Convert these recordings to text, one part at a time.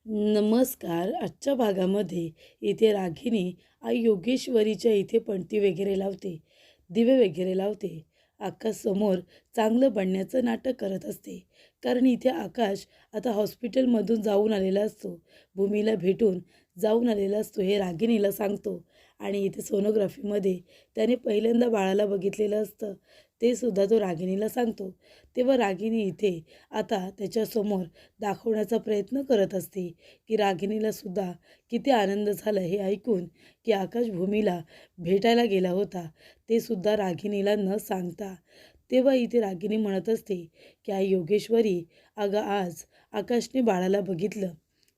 नमस्कार. आजच्या भागामध्ये इथे रागिनी आई योगेश्वरीच्या इथे पणती वगैरे लावते, दिवे वगैरे लावते. आकाश समोर चांगलं बनण्याचं नाटक करत असते. कारण इथे आकाश आता हॉस्पिटलमधून जाऊन आलेला असतो. भूमीला भेटून जाऊन आलेला असतो हे रागिनीला सांगतो. आणि इथे सोनोग्राफीमध्ये त्याने पहिल्यांदा बाळाला बघितलेलं असतं, ते सुद्धा तो रागिनीला सांगतो. तेव्हा रागिनी इथे आता त्याच्यासमोर दाखवण्याचा प्रयत्न करत असते की रागिनीला सुद्धा किती आनंद झाला हे ऐकून की आकाश भूमीला भेटायला गेला होता, ते सुद्धा रागिनीला न सांगता. तेव्हा इथे रागिनी म्हणत असते की आई योगेश्वरी, अगं आज आकाशने बाळाला बघितलं.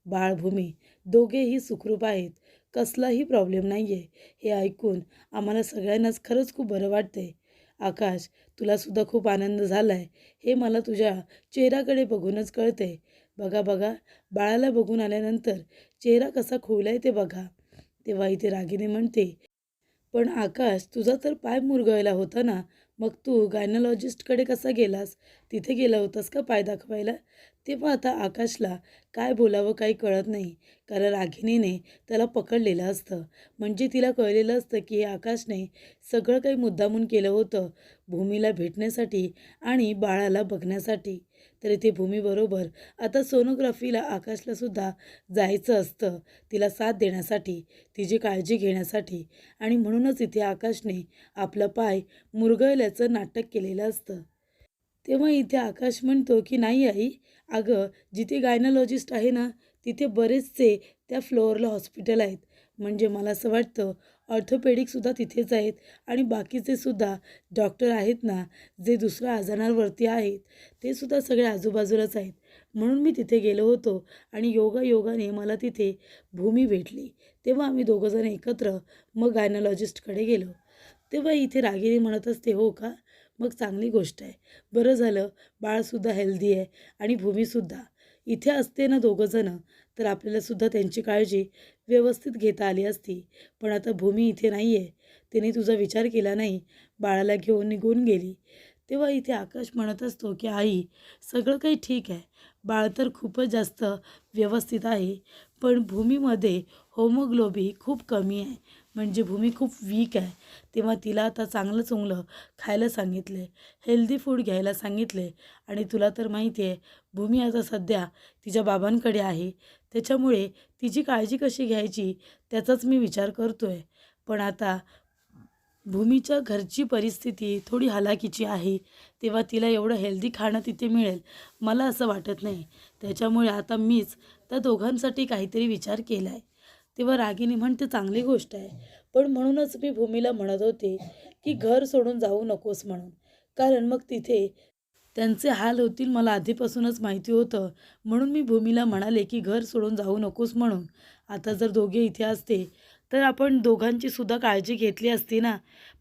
बाळ भूमी दोघेही सुखरूप आहेत, कसलाही प्रॉब्लेम नाही आहे. हे ऐकून आम्हाला सगळ्यांनाच खरंच खूप बरं वाटतंय. आकाश, तुलासुद्धा खूप आनंद झाला आहे हे मला तुझ्या चेहऱ्याकडे बघूनच कळतंय. बघा बघा, बाळाला बघून आल्यानंतर चेहरा कसा खुललाय ते बघा. तेव्हा इथे रागिनी म्हणते, पण आकाश, तुझा तर पाय मुरगळला होता ना, मग तू गायनॉलॉजिस्टकडे कसा गेलास? तिथे गेला होतास का पाय दाखवायला? तेव्हा आता आकाशला काय बोलावं काही कळत नाही. कारण रागिनीने त्याला पकडलेलं असतं. म्हणजे तिला कळलेलं असतं की हे आकाशने सगळं काही मुद्दामून केलं होतं भूमीला भेटण्यासाठी आणि बाळाला बघण्यासाठी. तर इथे भूमीबरोबर आता सोनोग्राफीला आकाशलासुद्धा जायचं असतं, तिला साथ देण्यासाठी, तिची काळजी घेण्यासाठी. आणि म्हणूनच इथे आकाशने आपला पाय मुरगळल्याचं नाटक केलेलं असतं. तेव्हा इथे आकाश म्हणतो की नाही आई, अगं जिथे गायनॉलॉजिस्ट आहे ना, तिथे बरेचसे त्या फ्लोअरला हॉस्पिटल आहेत. म्हणजे मला असं वाटतं ऑर्थोपेडिकसुद्धा तिथेच आहेत आणि बाकीचे सुद्धा डॉक्टर आहेत ना, जे दुसऱ्या आजारांवरती आहेत, ते सुद्धा सगळे आजूबाजूलाच आहेत. म्हणून मी तिथे गेलो होतो आणि योगायोगाने मला तिथे भूमी भेटली. तेव्हा आम्ही दोघंजण एकत्र मग गायनॉलॉजिस्टकडे गेलो. तेव्हा इथे रागिनी म्हणत असते, हो का? मग चांगली गोष्ट आहे. बरं झालं, बाळसुद्धा हेल्दी आहे आणि भूमीसुद्धा. इथे असते ना दोघंजणं, तर आपल्यालासुद्धा त्यांची काळजी व्यवस्थित घेता आली असती. पण आता भूमी इथे नाही आहे, तिने तुझा विचार केला नाही, बाळाला घेऊन निघून गेली. तेव्हा इथे आकाश म्हणत असतो की आई, सगळं काही ठीक आहे, बाळ तर खूपच जास्त व्यवस्थित आहे, पण भूमीमध्ये होमोग्लोबी खूप कमी आहे. म्हणजे भूमी खूप वीक आहे. तेव्हा तिला आता चांगलं चुंगलं खायला सांगितले, हेल्दी फूड घ्यायला सांगितले. आणि तुला तर माहिती आहे, भूमी आता सध्या तिच्या बाबांकडे आहे. त्याच्यामुळे तिची काळजी कशी घ्यायची त्याचाच मी विचार करतो आहे. पण आता भूमीच्या घरची परिस्थिती थोडी हलाखीची आहे. तेव्हा तिला एवढं हेल्दी खाणं तिथे मिळेल मला असं वाटत नाही. त्याच्यामुळे आता मीच त्या दोघांसाठी काहीतरी विचार केला आहे. तेव्हा रागिनी म्हणते, चांगली गोष्ट आहे. पण म्हणूनच मी भूमीला म्हणत होते की घर सोडून जाऊ नकोस म्हणून. कारण मग तिथे त्यांचे हाल होतील मला आधीपासूनच माहिती होतं. म्हणून मी भूमीला म्हणाले की घर सोडून जाऊ नकोस म्हणून. आता जर दोघे इथे असते तर आपण दोघांची सुद्धा काळजी घेतली असती ना.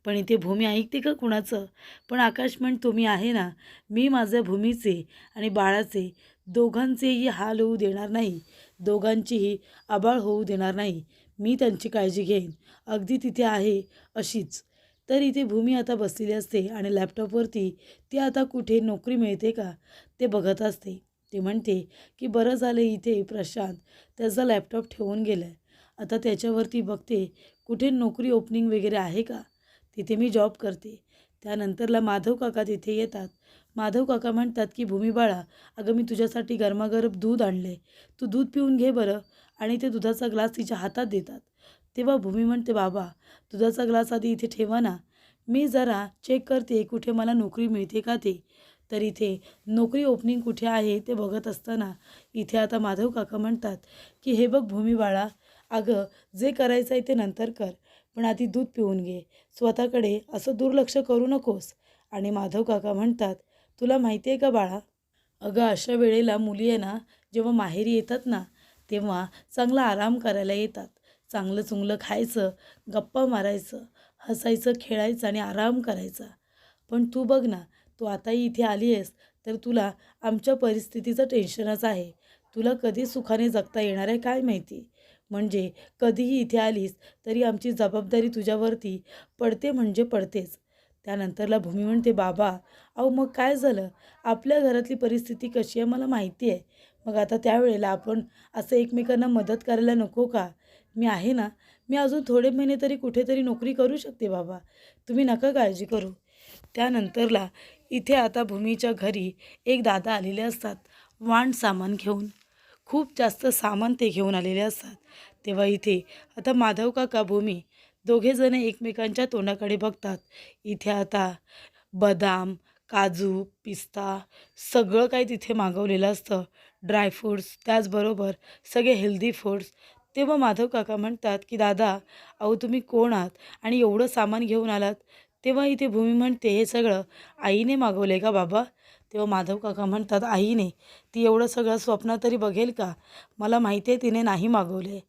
पण इथे भूमी ऐकते का कुणाचं? पण आकाश म्हणतो, मी आहे ना, मी माझ्या भूमीचे आणि बाळाचे दोघांचेही हाल होऊ देणार नाही, दोघांचीही आबाळ होऊ देणार नाही. मी त्यांची काळजी घेईन, अगदी तिथे आहे अशीच. तर इथे भूमी आता बसलेली असते आणि लॅपटॉपवरती ती आता कुठे नोकरी मिळते का ते बघत असते. ती म्हणते की बरं झालं इथे प्रशांत त्याचा लॅपटॉप ठेवून गेला आहे. आता त्याच्यावरती बघते कुठे नोकरी ओपनिंग वगैरे आहे का, तिथे मी जॉब करते. त्यानंतरला माधव काका तिथे येतात. माधव काका म्हणतात की भूमी बाळा, अगं मी तुझ्यासाठी गरमागरम दूध आणले, तू दूध पिऊन घे बरं. आणि ते दुधाचा ग्लास तिच्या हातात देतात. तेव्हा भूमी म्हणते, बाबा दुधाचा ग्लास आधी इथे ठेवा ना, मी जरा चेक करते कुठे मला नोकरी मिळते का ते. तर इथे नोकरी ओपनिंग कुठे आहे ते बघत असताना इथे आता माधव काका म्हणतात की हे बघ भूमी बाळा, अगं जे करायचं आहे ते नंतर कर, पण आधी दूध पिऊन घे, स्वतःकडे असं दुर्लक्ष करू नकोस. आणि माधव काका म्हणतात, तुला माहिती आहे का बाळा, अगं अशा वेळेला मुली आहे ना, जेव्हा माहेरी येतात ना, तेव्हा चांगला आराम करायला येतात. चांगलं चुंगलं खायचं, गप्पा मारायचं, हसायचं, खेळायचं आणि आराम करायचा. पण तू बघ ना, तू आताही इथे आली आहेस तर तुला आमच्या परिस्थितीचं टेन्शनच आहे. तुला कधी सुखाने जगता येणार आहे काय माहिती. म्हणजे कधीही इथे आलीस तरी आमची जबाबदारी तुझ्यावरती पडते म्हणजे पडतेच. त्यानंतरला भूमी म्हणते, बाबा अहो मग काय झालं, आपल्या घरातली परिस्थिती कशी आहे मला माहिती आहे. मग आता त्यावेळेला आपण असं एकमेकांना मदत करायला नको का? मी आहे ना, मी अजून थोडे महिने तरी कुठेतरी नोकरी करू शकते बाबा. तुम्ही नका काळजी करू. त्यानंतरला इथे आता भूमीच्या घरी एक दादा आलेले असतात वाण सामान घेऊन. खूप जास्त सामान ते घेऊन आलेले असतात. तेव्हा इथे आता माधव काका भूमी दोघेजण एकमेकांच्या तोंडाकडे बघतात. इथे आता बदाम, काजू, पिस्ता सगळं काही तिथे मागवलेलं असतं. ड्रायफ्रूट्स त्याचबरोबर सगळे हेल्दी फूड्स. तेव्हा माधव काका म्हणतात की दादा, अहो तुम्ही कोण आहात आणि एवढं सामान घेऊन आलात? तेव्हा इथे भूमी म्हणते, हे सगळं आईने मागवलं आहे का बाबा? तेव्हा माधव काका म्हणतात, आईने? ती एवढं सगळं स्वप्न तरी बघेल का? मला माहिती आहे तिने नाही मागवले.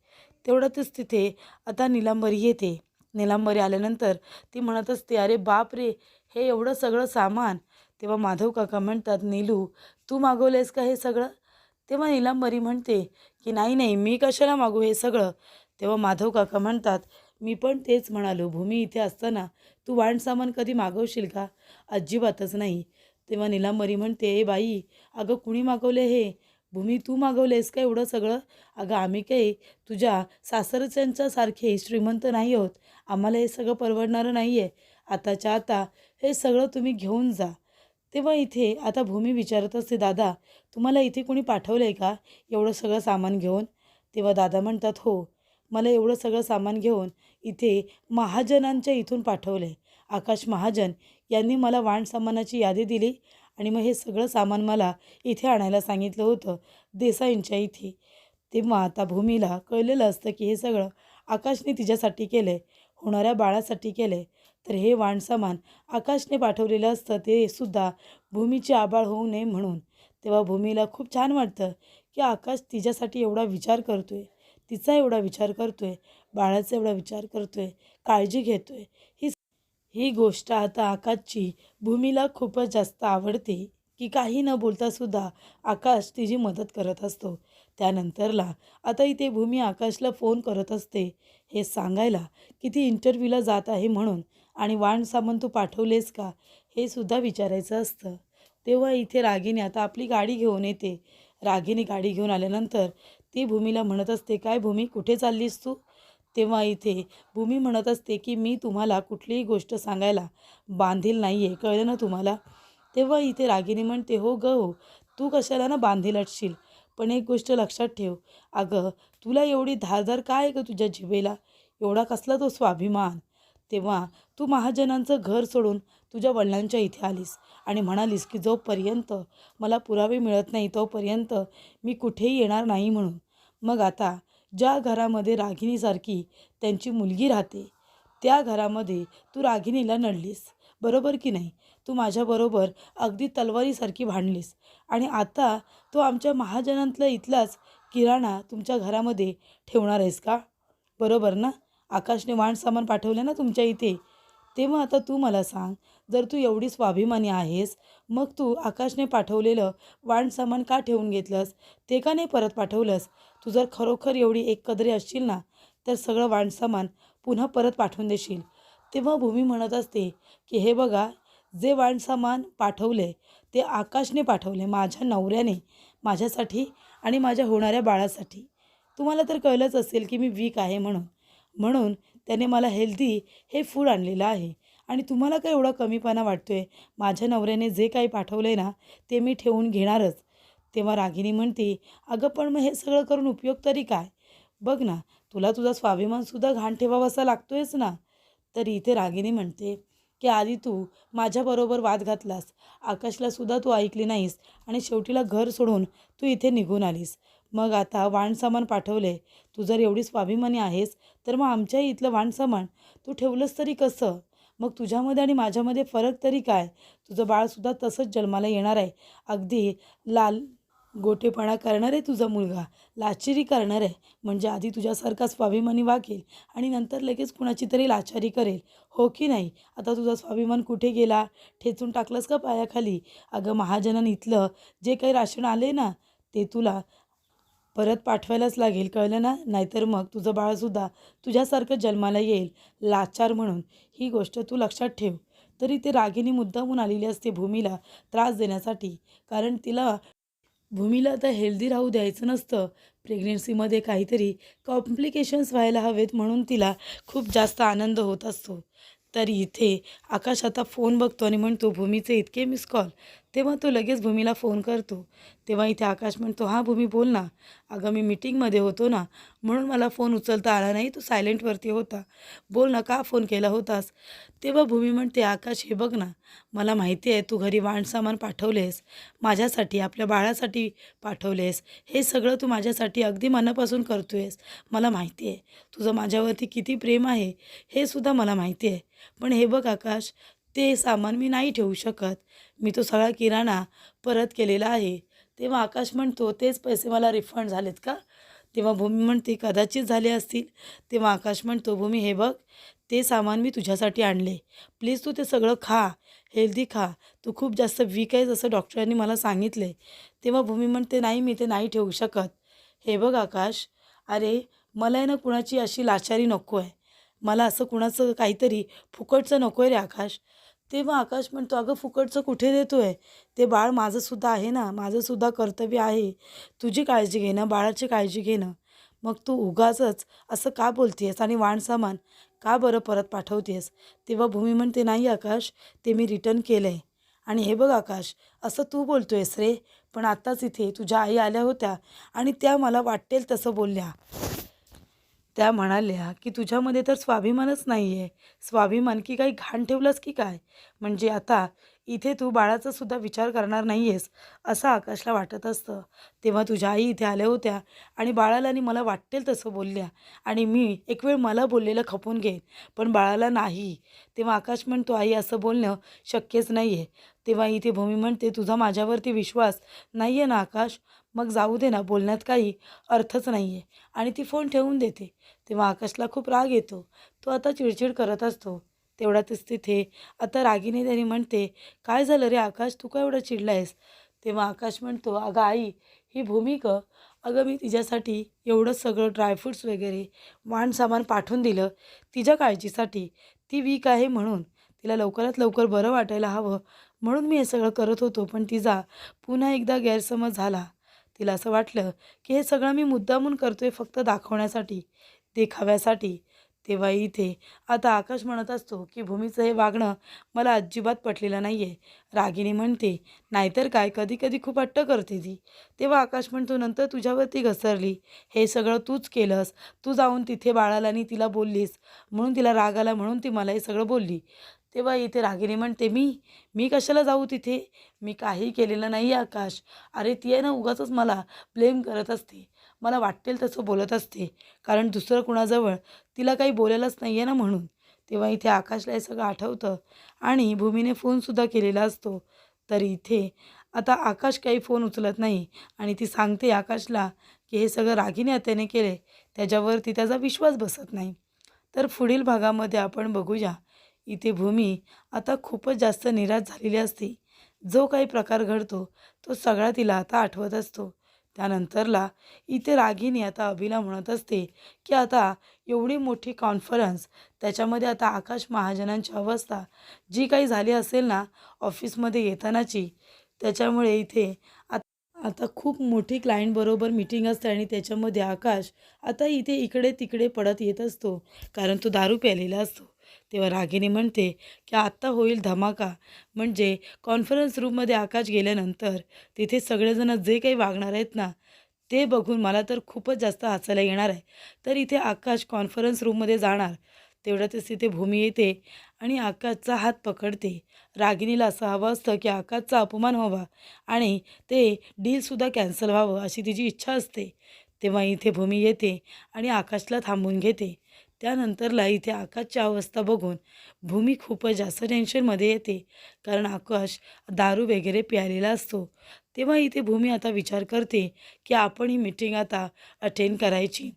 तेवढ्यातच तिथे आता नीलांबरी येते. नीलांबरी आल्यानंतर ती म्हणत असते, अरे बाप रे, हे एवढं सगळं सामान. तेव्हा माधव काका म्हणतात, नीलू तू मागवलेस का हे सगळं? तेव्हा नीलांबरी म्हणते की नाही नाही, मी कशाला मागू हे सगळं? तेव्हा माधव काका म्हणतात, मी पण तेच म्हणालो, भूमी इथे असताना तू वाण सामान कधी मागवशील का? अजिबातच नाही. तेव्हा नीलांबरी म्हणते, ए बाई, अगं कुणी मागवले हे? भूमी तू मागवलेस का एवढं सगळं? अगं आम्ही काही तुझ्या सासरच्यांच्या सारखे श्रीमंत नाही आहोत. आम्हाला हे सगळं परवडणारं नाही आहे. आताच्या आता हे सगळं तुम्ही घेऊन जा. तेव्हा इथे आता भूमी विचारत असते, दादा तुम्हाला इथे कोणी पाठवलं आहे का एवढं सगळं सामान घेऊन? तेव्हा दादा म्हणतात, हो, मला एवढं सगळं सामान घेऊन इथे महाजनांच्या इथून पाठवलं आहे. आकाश महाजन यांनी मला वाण सामानाची यादी दिली आणि मग हे सगळं सामान मला इथे आणायला सांगितलं होतं देसाईंच्या इथे. तेव्हा आता भूमीला कळलेलं असतं की हे सगळं आकाशने तिच्यासाठी केलं आहे, होणाऱ्या बाळासाठी केलं आहे. तर हे वाण सामान आकाशने पाठवलेलं असतं, ते सुद्धा भूमीची आबाळ होऊ नये म्हणून. तेव्हा भूमीला खूप छान वाटतं की आकाश तिच्यासाठी एवढा विचार करतोय, तिचा एवढा विचार करतोय, बाळाचा एवढा विचार करतोय, काळजी घेतोय. ही ही गोष्ट आता आकाशची भूमीला खूपच जास्त आवडते की काही न बोलता सुद्धा आकाश तिची मदत करत असतो. त्यानंतरला आता इथे भूमी आकाशला फोन करत असते हे सांगायला की ती इंटरव्ह्यूला जात आहे म्हणून, आणि वाण सामान तू पाठवलेस का हे सुद्धा विचारायचं असतं. तेव्हा इथे रागिनी आता आपली गाडी घेऊन येते. रागिनी गाडी घेऊन आल्यानंतर ती भूमीला म्हणत असते, काय भूमी कुठे चाललीस तू? तेव्हा इथे भूमी म्हणत असते की मी तुम्हाला कुठलीही गोष्ट सांगायला बांधील नाही आहे, कळलं ना तुम्हाला? तेव्हा इथे रागिनी म्हणते, हो ग हो, तू कशाला ना बांधील असशील, पण एक गोष्ट लक्षात ठेव. अगं तुला एवढी धारदार काय आहे ग तुझ्या जिभेला? एवढा कसला तो स्वाभिमान? तेव्हा तू महाजनांचं घर सोडून तुझ्या वडिलांच्या इथे आलीस आणि म्हणालीस की जोपर्यंत मला पुरावे मिळत नाही तोपर्यंत मी कुठेही येणार नाही म्हणून. मग आता ज्या घरामध्ये रागिणीसारखी त्यांची मुलगी राहते त्या घरामध्ये तू रागिणीला नडलीस, बरोबर की नाही? तू माझ्याबरोबर अगदी तलवारीसारखी भांडलीस आणि आता तो आमच्या महाजनांतला इथलाच किराणा तुमच्या घरामध्ये ठेवणार आहेस का? बरोबर ना? आकाशने वाण सामान पाठवलं ना तुमच्या इथे. तेव्हा आता तू मला सांग, जर तू एवढी स्वाभिमानी आहेस, मग तू आकाशने पाठवलेलं वाण सामान का ठेवून घेतलंस? ते का नाही परत पाठवलंस? तू जर खरोखर एवढी एककदरी असशील ना, तर सगळं वाण सामान पुन्हा परत पाठवून देशील. तेव्हा भूमी म्हणत असते की हे बघा, जे वाण सामान पाठवले ते आकाशने पाठवले, माझ्या नवऱ्याने, माझ्यासाठी आणि माझ्या होणाऱ्या बाळासाठी. तुम्हाला तर कळलंच असेल की मी वीक आहे म्हणून. म्हणून त्याने मला हेल्दी हे फूड आणलेलं आहे आणि तुम्हाला काय एवढा कमीपणा वाटतोय? माझ्या नवऱ्याने जे काही पाठवलं आहे ना, ते मी ठेवून घेणारच. तेव्हा रागिनी म्हणते, अगं पण मग हे सगळं करून उपयोग तरी काय? बघ ना, तुला तुझा स्वाभिमानसुद्धा घाण ठेवावासा लागतोयच ना. तर इथे रागिनी म्हणते की आधी तू माझ्याबरोबर वाद घातलास, आकाशलासुद्धा तू ऐकली नाहीस आणि शेवटीला घर सोडून तू इथे निघून आलीस. मग आता वाण सामान पाठवले, तू जर एवढी स्वाभिमानी आहेस तर मग आमच्या इथलं वाण सामान तू ठेवलंस तरी कसं? मग तुझ्यामध्ये आणि माझ्यामध्ये फरक तरी काय? तुझं बाळसुद्धा तसंच जन्माला येणार आहे. अगदी लाल गोटेपणा करणार आहे तुझा मुलगा, लाचेरी करणार आहे. म्हणजे आधी तुझ्यासारखा स्वाभिमानी वागेल आणि नंतर लगेच कुणाची तरी लाचारी करेल, हो की नाही? आता तुझा स्वाभिमान कुठे गेला? ठेचून टाकलंस का पायाखाली? अगं महाजनांनी इथलं जे काही राशन आले ना, ते तुला परत पाठवायलाच लागेल, कळलं ना? नाहीतर मग तुझं बाळसुद्धा तुझ्यासारखं जन्माला येईल, लाचार म्हणून. ही गोष्ट तू लक्षात ठेव. तरी ते रागिनी मुद्दामून आलेली असते भूमीला त्रास देण्यासाठी, कारण तिला भूमीला आता हेल्दी राहू द्यायचं नसतं. प्रेग्नन्सीमध्ये काहीतरी कॉम्प्लिकेशन्स व्हायला हवेत म्हणून तिला खूप जास्त आनंद होत असतो. तर इथे आकाश आता फोन बघतो आणि म्हणतो, भूमीचे इतके मिस कॉल. तेव्हा तो लगेच भूमीला फोन करतो. तेव्हा इथे आकाश म्हणतो, हां भूमी बोल ना. अगं मी मीटिंगमध्ये होतो ना, म्हणून मला फोन उचलता आला नाही. तो सायलेंटवरती होता. बोल ना, का फोन केला होतास? तेव्हा भूमी म्हणते, आकाश हे बघ ना, मला माहिती आहे तू घरी वाणसामान पाठवलेस. माझ्यासाठी, आपल्या बाळासाठी पाठवलेस. हे सगळं तू माझ्यासाठी अगदी मनापासून करतोयस. मला माहिती आहे तुझं माझ्यावरती किती प्रेम आहे, हे सुद्धा मला माहिती आहे. पण हे बघ आकाश, ते सामान मी नाही ठेवू शकत. मी तो सगळा किराणा परत केलेला आहे. तेव्हा आकाश म्हणतो, तेच पैसे मला रिफंड झालेत का? तेव्हा भूमी म्हणते, कदाचित झाले असतील. तेव्हा आकाश म्हणतो, भूमी हे बघ, ते सामान मी तुझ्यासाठी आणले. प्लीज तू ते सगळं खा, हेल्दी खा. तू खूप जास्त वीक आहेस असं डॉक्टरांनी मला सांगितले. तेव्हा भूमी म्हणते, नाही मी ते नाही ठेवू शकत. हे बघ आकाश, अरे मला आहे ना कुणाची अशी लाचारी नको आहे. मला असं कुणाचं काहीतरी फुकटचं नको आहे रे आकाश. तेव्हा आकाश म्हणतो, अगं फुकटचं कुठे देतो आहे? ते बाळ माझंसुद्धा आहे ना, माझंसुद्धा कर्तव्य आहे. तुझी काळजी घेणं, बाळाची काळजी घेणं. मग तू उगाचच असं का बोलतेस आणि वाणसामान का बरं परत पाठवतेस? तेव्हा भूमी म्हणते, नाही आकाश, ते मी रिटर्न केलं आहे. आणि हे बघ आकाश, असं तू बोलतोयस रे, पण आत्ताच इथे तुझ्या आई आल्या होत्या आणि त्या मला वाटेल तसं बोलल्या. त्या म्हणाल्या, की तुझ्यामध्ये तर स्वाभिमानच नाही आहे. स्वाभिमान की काही घाण ठेवलंस की काय? म्हणजे आता इथे तू बाळाचा सुद्धा विचार करणार नाही आहेस, असं आकाशला वाटत असतं. तेव्हा तुझ्या आई इथे आल्या होत्या आणि बाळाला आणि मला वाटेल तसं बोलल्या आणि मी एक वेळ मला बोललेलं खपून घेईन, पण बाळाला नाही. तेव्हा आकाश म्हणतो, आई असं बोलणं शक्यच नाही आहे. तेव्हा इथे भूमी म्हणते, तुझा माझ्यावरती विश्वास नाही आहे ना आकाश? मग जाऊ दे ना, बोलण्यात काही अर्थच नाही आहे. आणि ती फोन ठेवून देते. तेव्हा आकाशला खूप राग येतो. तो आता चिडचिड करत असतो. तेवढ्यातच तिथे आता रागिनी त्याने म्हणते, काय झालं रे आकाश, तू का एवढा चिडला आहेस? तेव्हा आकाश म्हणतो, अगं आई, ही भूमी गं, अगं मी तिच्यासाठी एवढं सगळं ड्रायफ्रूट्स वगैरे वाणसामान पाठवून दिलं तिच्या काळजीसाठी. ती वीक आहे म्हणून, तिला लवकरात लवकर बरं वाटायला हवं म्हणून मी हे सगळं करत होतो. पण तिचा पुन्हा एकदा गैरसमज झाला. तिला असं वाटलं, की हे सगळं मी मुद्दामून करतोय फक्त दाखवण्यासाठी, देखाव्यासाठी. तेव्हा इथे आता आकाश म्हणत असतो, की भूमीचं हे वागणं मला अजिबात पटलेलं नाही आहे. रागिनी म्हणते, नाहीतर काय, कधी कधी खूप हट्ट करते ती. तेव्हा आकाश म्हणतो, नंतर तुझ्यावरती घसरली. हे सगळं तूच केलंस. तू जाऊन तिथे बाळाला आणि तिला बोललीस म्हणून तिला राग आला, म्हणून ती मला हे सगळं बोलली. तेव्हा इथे रागिनी म्हणते, मी मी कशाला जाऊ तिथे? मी काही केलेलं नाही आहे आकाश. अरे ती आहे ना उगाचच मला ब्लेम करत असते. मला वाटेल तसं बोलत असते. कारण दुसरं कुणाजवळ तिला काही बोलायलाच नाही आहे ना म्हणून. तेव्हा इथे आकाशला हे सगळं आठवतं आणि भूमीने फोनसुद्धा केलेला असतो. तर इथे आता आकाश काही फोन उचलत नाही आणि ती सांगते आकाशला, की हे सगळं रागिनी आत्याने केले. त्याच्यावरती त्याचा विश्वास बसत नाही. तर पुढील भागामध्ये आपण बघूया. इथे भूमी आता खूपच जास्त निराश झालेली असते. जो काही प्रकार घडतो तो सगळा तिला आता आठवत असतो. त्यानंतरला इथे रागिनी आता अभिला म्हणत असते, की आता एवढी मोठी कॉन्फरन्स, त्याच्यामध्ये आता आकाश महाजनांची अवस्था जी काही झाली असेल ना ऑफिसमध्ये येतानाची, त्याच्यामुळे इथे आता खूप मोठी क्लायंटबरोबर मीटिंग असते आणि त्याच्यामध्ये आकाश आता इथे इकडे तिकडे पडत येत असतो, कारण तो दारू प्यायलेला असतो. तेव्हा रागिनी म्हणते, की आत्ता होईल धमाका. म्हणजे कॉन्फरन्स रूममध्ये आकाश गेल्यानंतर तिथे सगळेजण जे काही वागणार आहेत ना, ते बघून मला तर खूपच जास्त हसायला येणार आहे. तर इथे आकाश कॉन्फरन्स रूममध्ये जाणार. तेवढ्यातच तिथे भूमी येते आणि आकाशचा हात पकडते. रागिनीला असं हवं असतं, की आकाशचा अपमान व्हावा आणि ते डीलसुद्धा कॅन्सल व्हावं अशी तिची इच्छा असते. तेव्हा इथे भूमी येते आणि आकाशला थांबून घेते. त्यानंतरला इथे आकाशची अवस्था बघून भूमी खूपच जास्त टेन्शनमध्ये येते, कारण आकाश दारू वगैरे प्यायलेला असतो. तेव्हा इथे भूमी आता विचार करते, की आपण ही मीटिंग आता अटेंड करायची.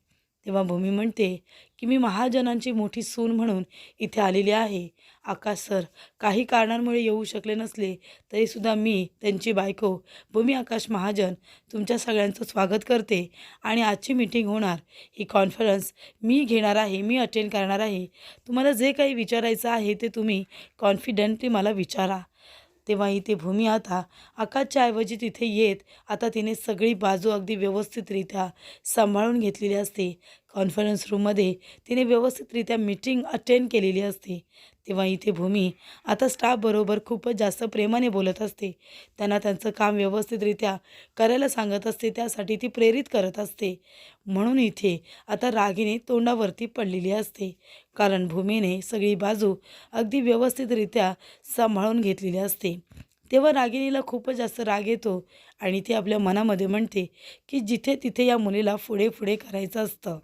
तेव्हा भूमी म्हणते, की मी महाजनांची मोठी सून म्हणून इथे आलेली आहे. आकाश सर काही कारणांमुळे येऊ शकले नसले तरीसुद्धा मी त्यांची बायको भूमी आकाश महाजन तुमच्या सगळ्यांचं स्वागत करते आणि आजची मीटिंग होणार, ही कॉन्फरन्स मी घेणार आहे, मी अटेंड करणार आहे. तुम्हाला जे काही विचारायचं आहे ते तुम्ही कॉन्फिडेंटली मला विचारा. तेव्हा इथे भूमी आता आकाशच्या ऐवजी तिथे येत आता तिने सगळी बाजू अगदी व्यवस्थितरित्या सांभाळून घेतलेली असते. कॉन्फरन्स रूममध्ये तिने व्यवस्थितरित्या मीटिंग अटेंड केलेली असते. तेव्हा इथे भूमी आता स्टाफबरोबर खूपच जास्त प्रेमाने बोलत असते. त्यांना त्यांचं काम व्यवस्थितरित्या करायला सांगत असते. त्यासाठी ती प्रेरित करत असते. म्हणून इथे आता रागिनी तोंडावरती पडलेली असते. कारण भूमीने सगळी बाजू अगदी व्यवस्थितरित्या सांभाळून घेतलेली असते. तेव्हा रागिणीला खूपच जास्त राग येतो आणि ती आपल्या मनामध्ये म्हणते की जिथे तिथे या मुलीला पुढे पुढे करायचं असतं.